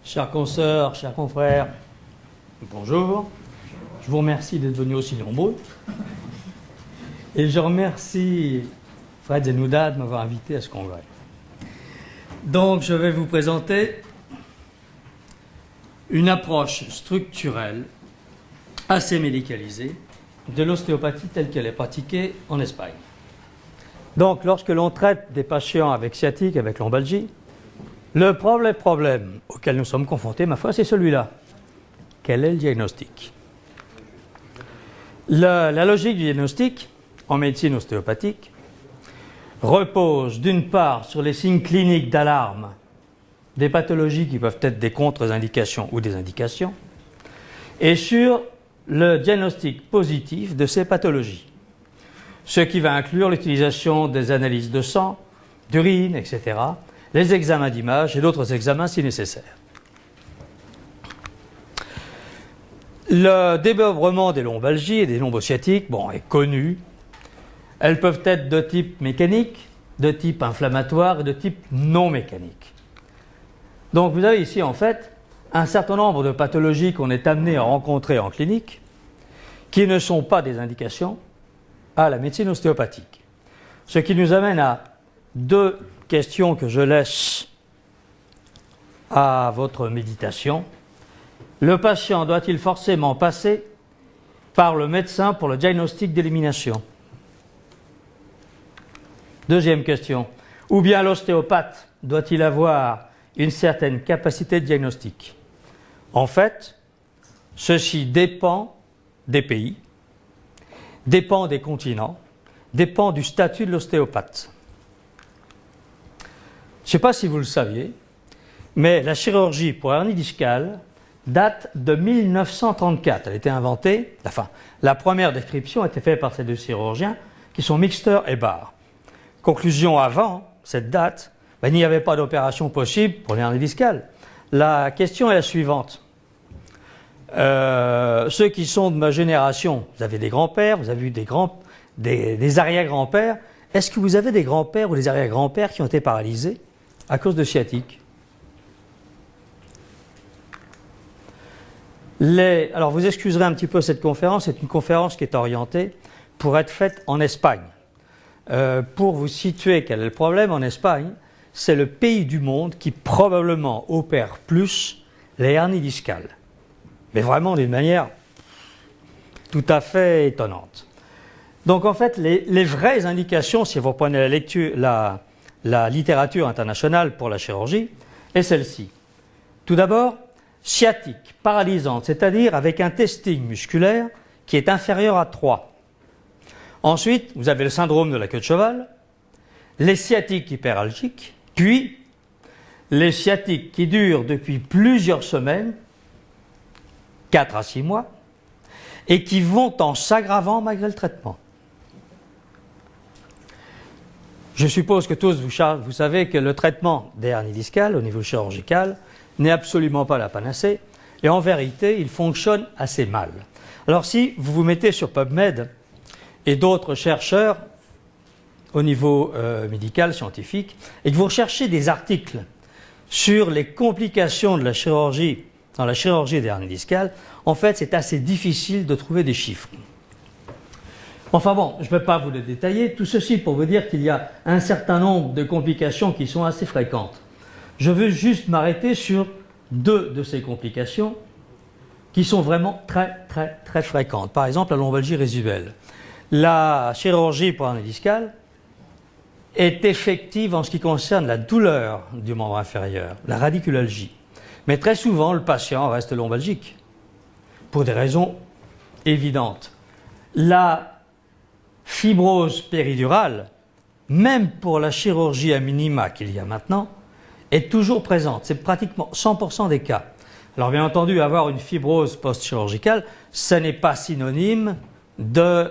Chers consoeurs, chers confrères, bonjour. Je vous remercie d'être venus aussi nombreux. Et je remercie Fred Zenouda de m'avoir invité à ce congrès. Donc, je vais vous présenter une approche structurelle assez médicalisée de l'ostéopathie telle qu'elle est pratiquée en Espagne. Donc, lorsque l'on traite des patients avec sciatique, avec lombalgie, le problème auquel nous sommes confrontés, ma foi, c'est celui-là. Quel est le diagnostic? La logique du diagnostic, en médecine ostéopathique, repose d'une part sur les signes cliniques d'alarme des pathologies qui peuvent être des contre-indications ou des indications, et sur le diagnostic positif de ces pathologies, ce qui va inclure l'utilisation des analyses de sang, d'urine, etc., les examens d'image et d'autres examens si nécessaire. Le démembrement des lombalgies et des lombosciatiques est connu. Elles peuvent être de type mécanique, de type inflammatoire et de type non mécanique. Donc vous avez ici en fait un certain nombre de pathologies qu'on est amené à rencontrer en clinique qui ne sont pas des indications à la médecine ostéopathique. Ce qui nous amène à deux questions que je laisse à votre méditation. Le patient doit-il forcément passer par le médecin pour le diagnostic d'élimination? Deuxième question. Ou bien l'ostéopathe doit-il avoir une certaine capacité de diagnostic? En fait, ceci dépend des pays, dépend des continents, dépend du statut de l'ostéopathe. Je ne sais pas si vous le saviez, mais la chirurgie pour hernie discale date de 1934. Elle a été inventée, la première description a été faite par ces deux chirurgiens qui sont Mixter et Barr. Conclusion, avant cette date, il n'y avait pas d'opération possible pour l'hernie discale. La question est la suivante. Ceux qui sont de ma génération, vous avez des grands-pères, vous avez eu des arrière-grands-pères. Est-ce que vous avez des grands-pères ou des arrière-grands-pères qui ont été paralysés à cause de sciatique? Alors vous excuserez un petit peu cette conférence, c'est une conférence qui est orientée pour être faite en Espagne. Pour vous situer quel est le problème, en Espagne, c'est le pays du monde qui probablement opère plus les hernies discales. Mais vraiment d'une manière tout à fait étonnante. Donc en fait, les vraies indications, si vous prenez la littérature internationale pour la chirurgie, est celle-ci. Tout d'abord, sciatique, paralysante, c'est-à-dire avec un testing musculaire qui est inférieur à 3. Ensuite, vous avez le syndrome de la queue de cheval, les sciatiques hyperalgiques, puis les sciatiques qui durent depuis plusieurs semaines, 4 à 6 mois, et qui vont en s'aggravant malgré le traitement. Je suppose que tous vous savez que le traitement des hernies discales au niveau chirurgical n'est absolument pas la panacée, et en vérité, il fonctionne assez mal. Alors si vous vous mettez sur PubMed et d'autres chercheurs au niveau médical, scientifique, et que vous recherchez des articles sur les complications de la chirurgie, dans la chirurgie des hernies discales, en fait, c'est assez difficile de trouver des chiffres. Enfin bon, je ne vais pas vous les détailler, tout ceci pour vous dire qu'il y a un certain nombre de complications qui sont assez fréquentes. Je veux juste m'arrêter sur deux de ces complications qui sont vraiment très fréquentes. Par exemple, la lombalgie résiduelle. La chirurgie pour hernie discale est effective en ce qui concerne la douleur du membre inférieur, la radiculalgie. Mais très souvent, le patient reste lombalgique, pour des raisons évidentes. La fibrose péridurale, même pour la chirurgie à minima qu'il y a maintenant, est toujours présente. C'est pratiquement 100% des cas. Alors bien entendu, avoir une fibrose post-chirurgicale, ce n'est pas synonyme de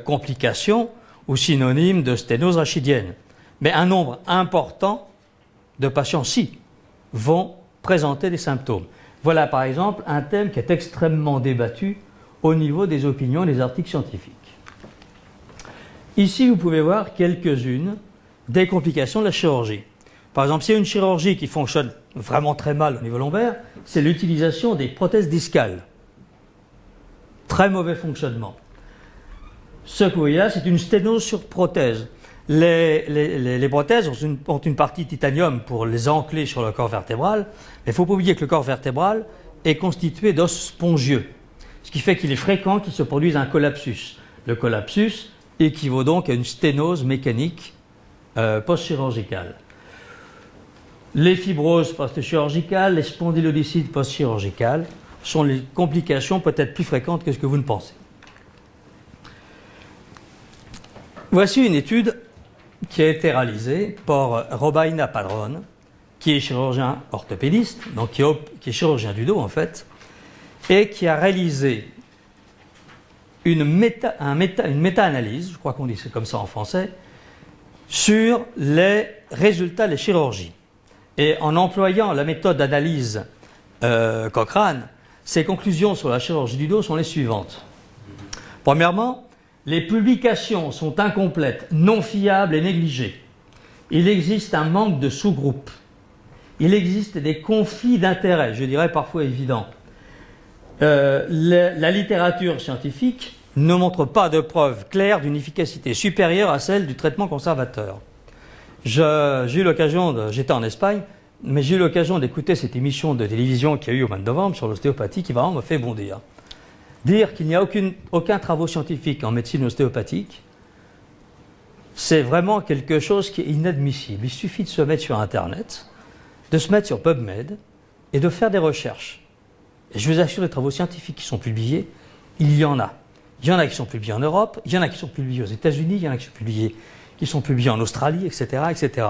complications ou synonyme de sténose rachidienne. Mais un nombre important de patients, si, vont présenter des symptômes. Voilà par exemple un thème qui est extrêmement débattu au niveau des opinions et des articles scientifiques. Ici, vous pouvez voir quelques-unes des complications de la chirurgie. Par exemple, s'il y a une chirurgie qui fonctionne vraiment très mal au niveau lombaire, c'est l'utilisation des prothèses discales. Très mauvais fonctionnement. Ce que vous voyez là, c'est une sténose sur prothèse. Les prothèses ont une partie titanium pour les ancler sur le corps vertébral, mais il ne faut pas oublier que le corps vertébral est constitué d'os spongieux, ce qui fait qu'il est fréquent qu'il se produise un collapsus. Le collapsus équivaut donc à une sténose mécanique post-chirurgicale. Les fibroses post-chirurgicales, les spondylodicites post-chirurgicales sont les complications peut-être plus fréquentes que ce que vous ne pensez. Voici une étude qui a été réalisée par Robaina Padrón, qui est chirurgien orthopédiste, donc qui est chirurgien du dos en fait, et qui a réalisé une méta-analyse, je crois qu'on dit c'est comme ça en français, sur les résultats des chirurgies. Et en employant la méthode d'analyse Cochrane, ses conclusions sur la chirurgie du dos sont les suivantes. Premièrement, les publications sont incomplètes, non fiables et négligées. Il existe un manque de sous-groupes. Il existe des conflits d'intérêts, je dirais parfois évidents. La littérature scientifique ne montre pas de preuves claires d'une efficacité supérieure à celle du traitement conservateur. J'ai eu l'occasion, j'étais en Espagne, mais j'ai eu l'occasion d'écouter cette émission de télévision qu'il y a eu au mois de novembre sur l'ostéopathie qui vraiment me fait bondir. Dire qu'il n'y a aucun travaux scientifique en médecine ostéopathique, c'est vraiment quelque chose qui est inadmissible. Il suffit de se mettre sur Internet, de se mettre sur PubMed et de faire des recherches. Et je vous assure, les travaux scientifiques qui sont publiés, il y en a. Il y en a qui sont publiés en Europe, il y en a qui sont publiés aux États-Unis, il y en a qui sont publiés en Australie, etc., etc.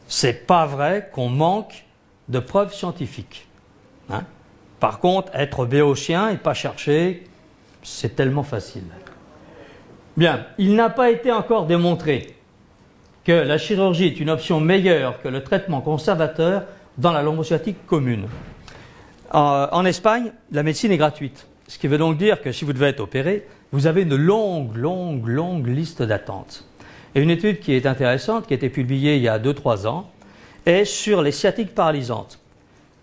C'est pas vrai qu'on manque de preuves scientifiques. Hein? Par contre, être béotien et pas chercher, c'est tellement facile. Bien, il n'a pas été encore démontré que la chirurgie est une option meilleure que le traitement conservateur dans la lombo-sciatique commune. En Espagne, la médecine est gratuite. Ce qui veut donc dire que si vous devez être opéré, vous avez une longue liste d'attente. Et une étude qui est intéressante, qui a été publiée il y a 2-3 ans, est sur les sciatiques paralysantes.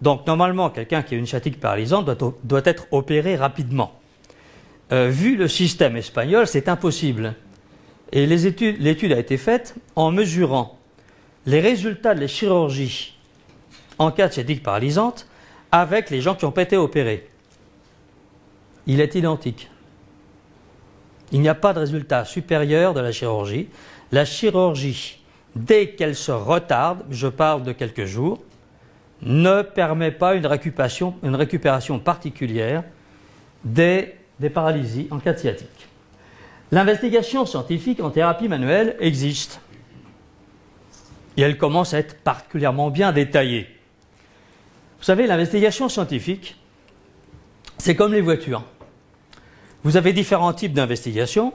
Donc normalement, quelqu'un qui a une sciatique paralysante doit être opéré rapidement. Vu le système espagnol, c'est impossible. Et l'étude a été faite en mesurant les résultats de la chirurgie en cas de sciatique paralysante avec les gens qui n'ont pas été opérés. Il est identique. Il n'y a pas de résultat supérieur de la chirurgie. La chirurgie, dès qu'elle se retarde, je parle de quelques jours, ne permet pas une récupération particulière des paralysies en cas de sciatique. L'investigation scientifique en thérapie manuelle existe. Et elle commence à être particulièrement bien détaillée. Vous savez, l'investigation scientifique, c'est comme les voitures. Vous avez différents types d'investigation.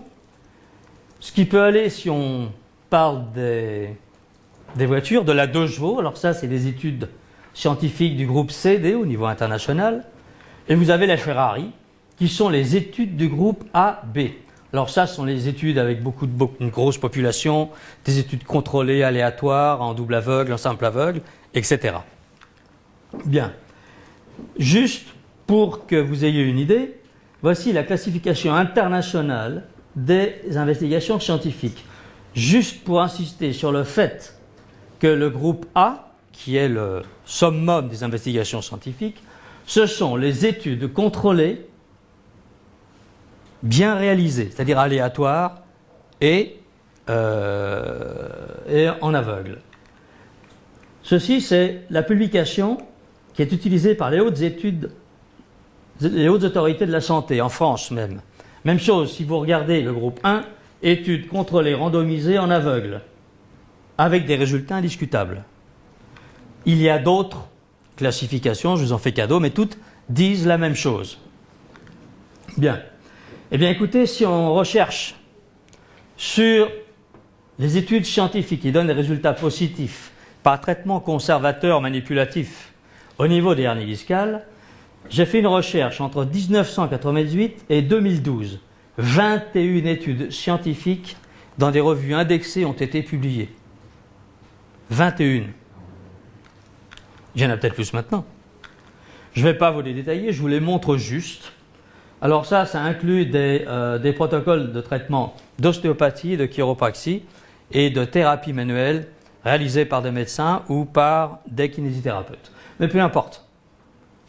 Ce qui peut aller, si on parle des voitures, de la 2 chevaux, alors ça, c'est des études scientifiques du groupe CD au niveau international. Et vous avez la Ferrari, qui sont les études du groupe AB. Alors ça, ce sont les études avec une grosse population, des études contrôlées, aléatoires, en double aveugle, en simple aveugle, etc. Bien. Juste pour que vous ayez une idée, voici la classification internationale des investigations scientifiques. Juste pour insister sur le fait que le groupe A, qui est le summum des investigations scientifiques, ce sont les études contrôlées, bien réalisées, c'est-à-dire aléatoires et en aveugle. Ceci, c'est la publication qui est utilisée par les hautes autorités de la santé, en France même. Même chose, si vous regardez le groupe 1, études contrôlées randomisées en aveugle, avec des résultats indiscutables. Il y a d'autres classifications, je vous en fais cadeau, mais toutes disent la même chose. Bien. Eh bien, écoutez, si on recherche sur les études scientifiques qui donnent des résultats positifs par traitement conservateur manipulatif au niveau des hernies discales, j'ai fait une recherche entre 1998 et 2012. 21 études scientifiques dans des revues indexées ont été publiées. 21. Il y en a peut-être plus maintenant. Je ne vais pas vous les détailler, je vous les montre juste. Alors ça inclut des protocoles de traitement d'ostéopathie, de chiropraxie et de thérapie manuelle réalisés par des médecins ou par des kinésithérapeutes. Mais peu importe,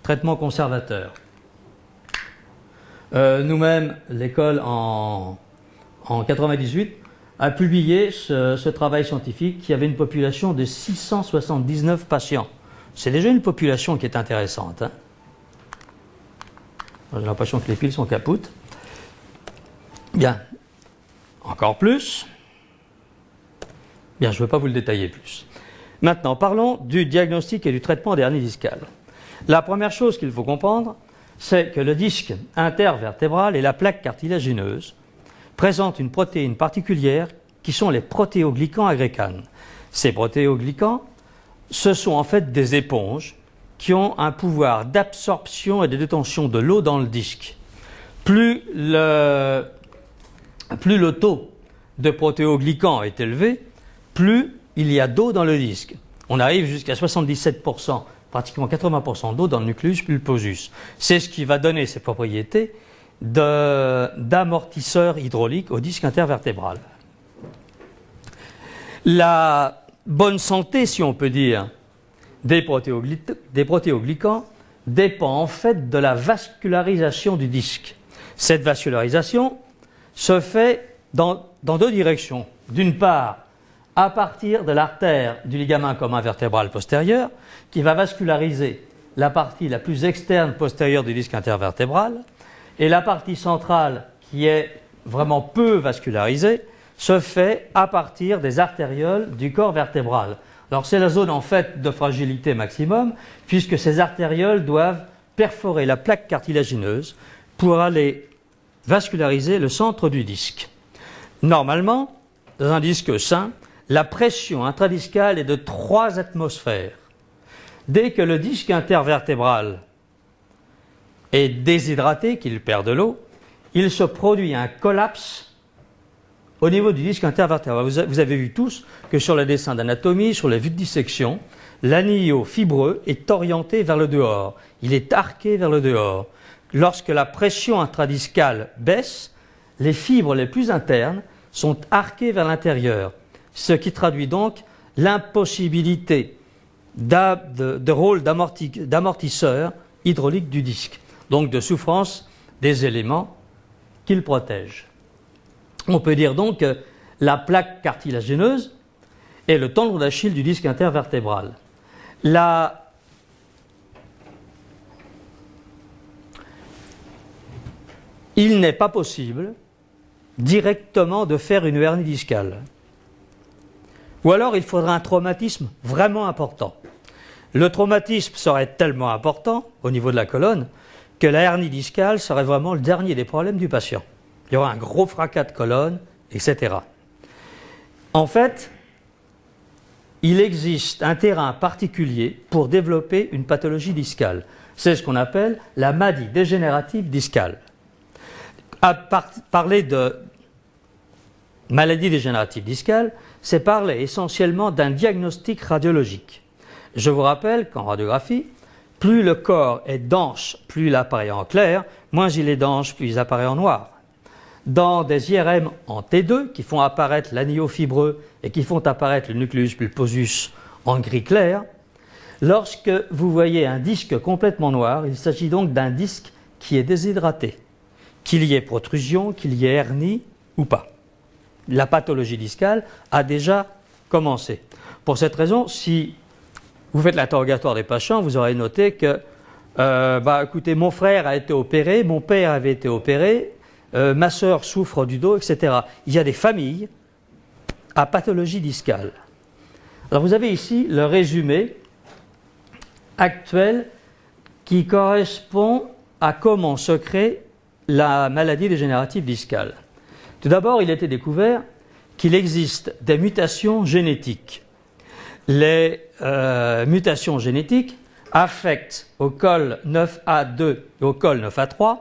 traitement conservateur. Nous-mêmes, l'école en 98 a publié ce travail scientifique qui avait une population de 679 patients. C'est déjà une population qui est intéressante. Hein. J'ai l'impression que les piles sont capoutes. Bien, encore plus. Bien, je ne vais pas vous le détailler plus. Maintenant, parlons du diagnostic et du traitement des hernies discales. La première chose qu'il faut comprendre, c'est que le disque intervertébral et la plaque cartilagineuse présentent une protéine particulière qui sont les protéoglycans agrécanes. Ces protéoglycans, ce sont en fait des éponges qui ont un pouvoir d'absorption et de détention de l'eau dans le disque. Plus le taux de protéoglycans est élevé, plus il y a d'eau dans le disque. On arrive jusqu'à 77%, pratiquement 80% d'eau dans le nucleus pulposus. C'est ce qui va donner ces propriétés d'amortisseur hydraulique au disque intervertébral. La bonne santé, si on peut dire, des protéoglycans dépend en fait de la vascularisation du disque. Cette vascularisation se fait dans deux directions. D'une part, à partir de l'artère du ligament commun vertébral postérieur, qui va vasculariser la partie la plus externe postérieure du disque intervertébral, et la partie centrale, qui est vraiment peu vascularisée, se fait à partir des artérioles du corps vertébral. Alors c'est la zone en fait de fragilité maximum, puisque ces artérioles doivent perforer la plaque cartilagineuse pour aller vasculariser le centre du disque. Normalement, dans un disque sain, la pression intradiscale est de 3 atmosphères. Dès que le disque intervertébral est déshydraté, qu'il perd de l'eau, il se produit un collapse au niveau du disque intervertébral. Vous avez vu tous que sur le dessin d'anatomie, sur les vues de dissection, l'anillo fibreux est orienté vers le dehors. Il est arqué vers le dehors. Lorsque la pression intradiscale baisse, les fibres les plus internes sont arquées vers l'intérieur, ce qui traduit donc l'impossibilité de rôle d'amortisseur hydraulique du disque, donc de souffrance des éléments qu'il protège. On peut dire donc que la plaque cartilagineuse est le tendon d'Achille du disque intervertébral. Il n'est pas possible directement de faire une hernie discale. Ou alors il faudra un traumatisme vraiment important. Le traumatisme serait tellement important au niveau de la colonne que la hernie discale serait vraiment le dernier des problèmes du patient. Il y aura un gros fracas de colonne, etc. En fait, il existe un terrain particulier pour développer une pathologie discale. C'est ce qu'on appelle la maladie dégénérative discale. Parler de maladie dégénérative discale, c'est parler essentiellement d'un diagnostic radiologique. Je vous rappelle qu'en radiographie, plus le corps est dense, plus il apparaît en clair, moins il est dense, plus il apparaît en noir. Dans des IRM en T2 qui font apparaître l'anillo fibreux et qui font apparaître le nucleus pulposus en gris clair, lorsque vous voyez un disque complètement noir, il s'agit donc d'un disque qui est déshydraté, qu'il y ait protrusion, qu'il y ait hernie ou pas. La pathologie discale a déjà commencé. Pour cette raison, si vous faites l'interrogatoire des patients, vous aurez noté que écoutez, mon frère a été opéré, mon père avait été opéré, ma sœur souffre du dos, etc. Il y a des familles à pathologie discale. Alors vous avez ici le résumé actuel qui correspond à comment se crée la maladie dégénérative discale. Tout d'abord, il a été découvert qu'il existe des mutations génétiques. Les mutations génétiques affectent au col 9A2 et au col 9A3,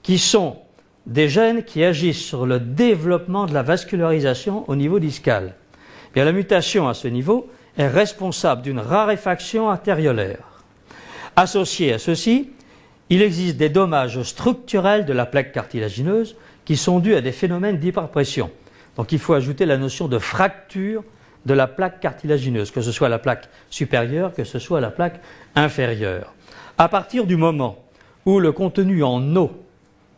qui sont des gènes qui agissent sur le développement de la vascularisation au niveau discal. Et la mutation à ce niveau est responsable d'une raréfaction artériolaire. Associé à ceci, il existe des dommages structurels de la plaque cartilagineuse qui sont dus à des phénomènes d'hyperpression. Donc il faut ajouter la notion de fracture de la plaque cartilagineuse, que ce soit la plaque supérieure, que ce soit la plaque inférieure. À partir du moment où le contenu en eau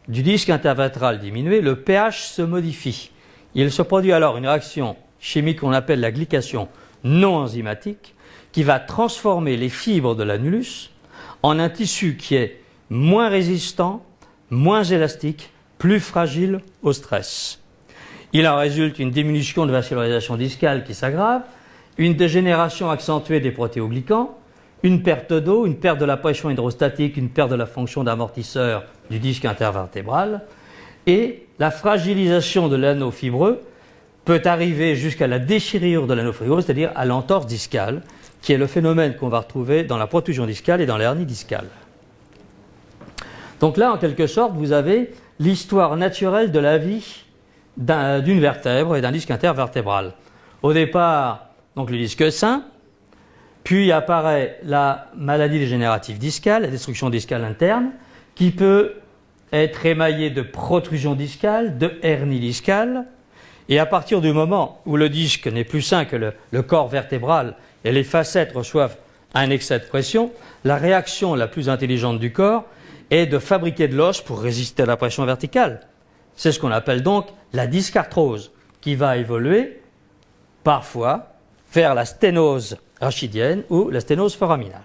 du disque intervertébral diminue, le pH se modifie. Il se produit alors une réaction chimique qu'on appelle la glycation non enzymatique, qui va transformer les fibres de l'annulus en un tissu qui est moins résistant, moins élastique, plus fragile au stress. Il en résulte une diminution de vascularisation discale qui s'aggrave, une dégénération accentuée des protéoglycans, une perte d'eau, une perte de la pression hydrostatique, une perte de la fonction d'amortisseur du disque intervertébral, et la fragilisation de l'anneau fibreux peut arriver jusqu'à la déchirure de l'anneau fibreux, c'est-à-dire à l'entorse discale, qui est le phénomène qu'on va retrouver dans la protrusion discale et dans l'hernie discale. Donc là, en quelque sorte, vous avez l'histoire naturelle de la vie d'une vertèbre et d'un disque intervertébral. Au départ, donc le disque sain, puis apparaît la maladie dégénérative discale, la destruction discale interne, qui peut être émaillée de protrusion discale, de hernie discale, et à partir du moment où le disque n'est plus sain que le corps vertébral et les facettes reçoivent un excès de pression, la réaction la plus intelligente du corps est de fabriquer de l'os pour résister à la pression verticale. C'est ce qu'on appelle donc la dyscarthrose, qui va évoluer parfois vers la sténose rachidienne ou la sténose foraminale.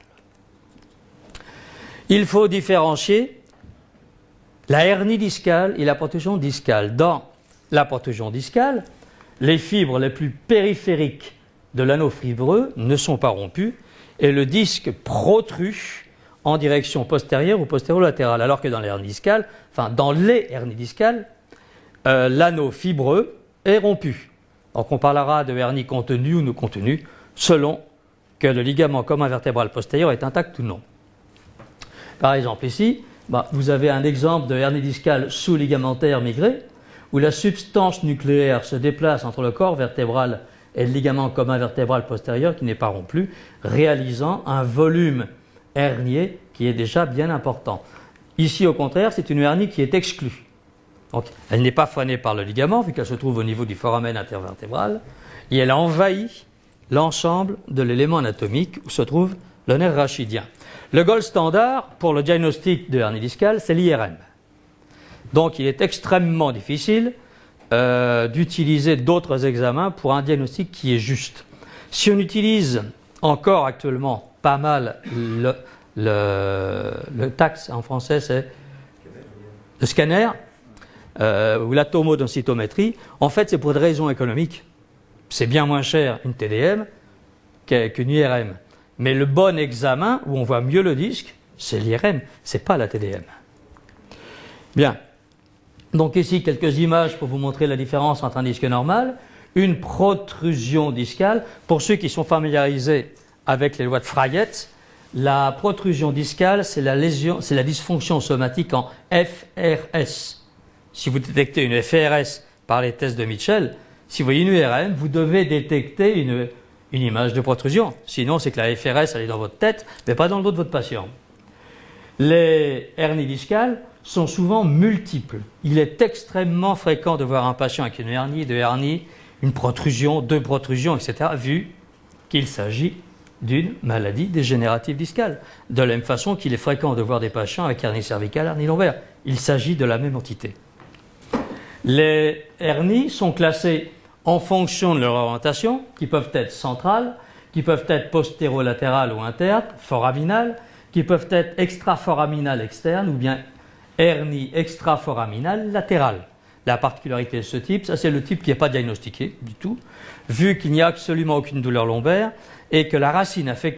Il faut différencier la hernie discale et la protrusion discale. Dans la protrusion discale, les fibres les plus périphériques de l'anneau fibreux ne sont pas rompues et le disque protrue en direction postérieure ou postéro-latérale, alors que dans l'hernie discale, enfin dans les hernies discales, l'anneau fibreux est rompu. Donc on parlera de hernie contenue ou non contenue selon que le ligament commun vertébral postérieur est intact ou non. Par exemple ici, vous avez un exemple de hernie discale sous-ligamentaire migrée où la substance nucléaire se déplace entre le corps vertébral et le ligament commun vertébral postérieur qui n'est pas rompu, réalisant un volume hernier qui est déjà bien important. Ici, au contraire, c'est une hernie qui est exclue. Donc, elle n'est pas freinée par le ligament, vu qu'elle se trouve au niveau du foramen intervertébral, et elle envahit l'ensemble de l'élément anatomique où se trouve le nerf rachidien. Le gold standard pour le diagnostic de hernie discale, c'est l'IRM. Donc, il est extrêmement difficile d'utiliser d'autres examens pour un diagnostic qui est juste. Si on utilise encore actuellement pas mal le TACS, en français c'est le scanner, ou la tomodensitométrie, en fait c'est pour des raisons économiques. C'est bien moins cher une TDM qu'une IRM. Mais le bon examen, où on voit mieux le disque, c'est l'IRM, c'est pas la TDM. Bien. Donc ici, quelques images pour vous montrer la différence entre un disque normal, une protrusion discale. Pour ceux qui sont familiarisés avec les lois de Frayet, la protrusion discale, c'est la dysfonction somatique en FRS. Si vous détectez une FRS par les tests de Mitchell, si vous voyez une URM, vous devez détecter une image de protrusion. Sinon, c'est que la FRS, elle est dans votre tête, mais pas dans le dos de votre patient. Les hernies discales sont souvent multiples. Il est extrêmement fréquent de voir un patient avec une hernie, deux hernies, une protrusion, deux protrusions, etc., vu qu'il s'agit d'une maladie dégénérative discale. De la même façon qu'il est fréquent de voir des patients avec hernie cervicale, hernie lombaire. Il s'agit de la même entité. Les hernies sont classées en fonction de leur orientation, qui peuvent être centrales, qui peuvent être postérolatérales ou internes, foraminales, qui peuvent être extraforaminales externes ou bien hernie extraforaminale latérale. La particularité de ce type, ça c'est le type qui n'est pas diagnostiqué du tout, vu qu'il n'y a absolument aucune douleur lombaire et que la racine affectée